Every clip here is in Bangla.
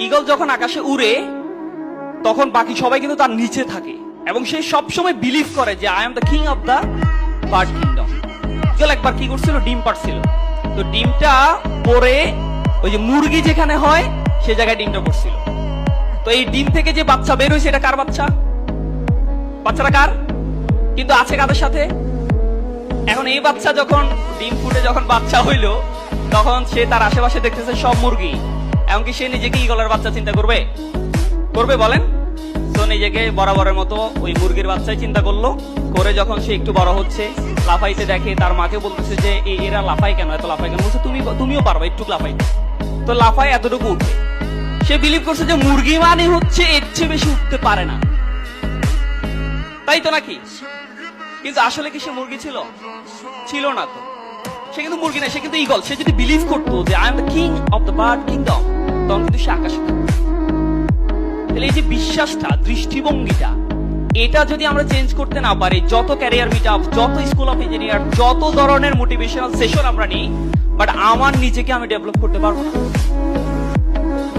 ঈগল যখন আকাশে উড়ে তখন বাকি সবাই কিন্তু তার নিচে থাকে এবং সে সবসময় বিলিভ করে যে I am the king of the bird kingdom. Eagle একবার কি করছিল, ডিম পাড়ছিল। তো ডিমটা পরে ওই যে মুরগি যেখানে হয় সে জায়গায় ডিমটা পড়ছিল। তো এই ডিম থেকে যে বাচ্চা বের হয়েছে এটা কার বাচ্চা? বাচ্চাটা কার? কিন্তু আছে কাদের সাথে? এখন এই বাচ্চা যখন ডিম ফুটে যখন বাচ্চা হইলো তখন সে তার আশেপাশে দেখতেছে সব মুরগি। এমনকি সে নিজেকে ঈগলের বাচ্চা চিন্তা করবে? করবে বলেন? তো নিজেকে বরাবরের মতো ওই মুরগির বাচ্চাই চিন্তা করলো। করে যখন সে একটু বড় হচ্ছে, লাফাইতে দেখে, তার মাকে বলতেছে যে এরা লাফাই কেন, এত লাফাই কেন? বলছে তুমিও পারবে একটু লাফাইতে। তো লাফাই এতটুকু উঠে। সে বিলিভ করছে যে মুরগি মানে হচ্ছে এর চেয়ে বেশি উঠতে পারে না, তাই তো নাকি? কিন্তু আসলে কি সে মুরগি ছিল? ছিল না। তো সে কিন্তু মুরগি না, সে কিন্তু ঈগল। সে যদি বিলিভ করতো যে I am the king of the bird kingdom, তখন কিন্তু সে আকাশে থাকতো। তাহলে এই যে বিশ্বাসটা, দৃষ্টিভঙ্গিটা, এটা যদি আমরা চেঞ্জ করতে না পারি, যত ক্যারিয়ার মিট আপ, যত স্কুল অফ ইঞ্জিনিয়ার, যত ধরনের মোটিভেশনাল সেশন আমরা নিই, বাট আমার নিজেকে আমি ডেভেলপ করতে পারবো না।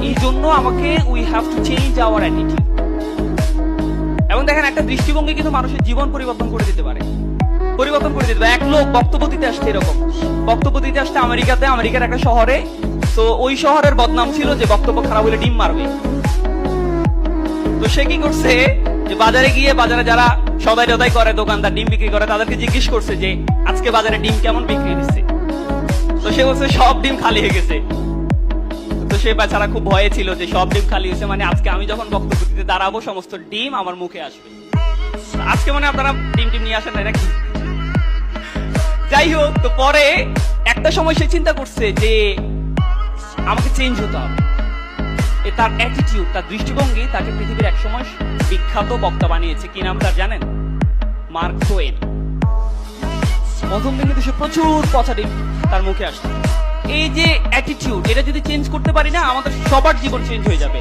এই জন্য আমাকে we have to change our attitude. এবং দেখেন, একটা দৃষ্টিভঙ্গি কিন্তু মানুষের জীবন পরিবর্তন করে দিতে পারে, পরিবর্তন করে দিতে পারে। এক লোক বক্তব্য দিতে আসছে, এরকম বক্তব্য দিতে আসছে আমেরিকার একটা শহরে। তো ওই শহরের বদনাম ছিল যে বক্তব্য খারাপ হলে ডিম মারবে। তো সে কি করছে, যে বাজারে গিয়ে, বাজারে যারা সদাই টদাই করে, দোকানদার ডিম বিক্রি করে, তাদেরকে জিজ্ঞেস করছে যে আজকে বাজারে ডিম কেমন বিক্রি হচ্ছে। তো সে বলছে সব ডিম খালি হয়ে গেছে। তো সে বেচারা খুব ভয়ে ছিল যে সব ডিম খালি হয়েছে মানে আজকে আমি যখন বক্তব্য দিতে দাঁড়াবো সমস্ত ডিম আমার মুখে আসবে। আজকে মানে আপনারা ডিম নিয়ে আসেন না নাকি? যাই হোক, তো পরে একটা সময় সে চিন্তা করছে যে আমাকে চেঞ্জ হতে হবে। তার অ্যাটিটিউড, তার দৃষ্টিভঙ্গি তাকে পৃথিবীর এক সময় বিখ্যাত বক্তা বানিয়েছে। কি নাম তার জানেন? Mark two one. প্রথম দিন কিন্তু সে প্রচুর পচা ডিম তার মুখে আসছে। এই যে অ্যাটিটিউড, এটা যদি চেঞ্জ করতে পারি না, আমাদের সবার জীবন চেঞ্জ হয়ে যাবে।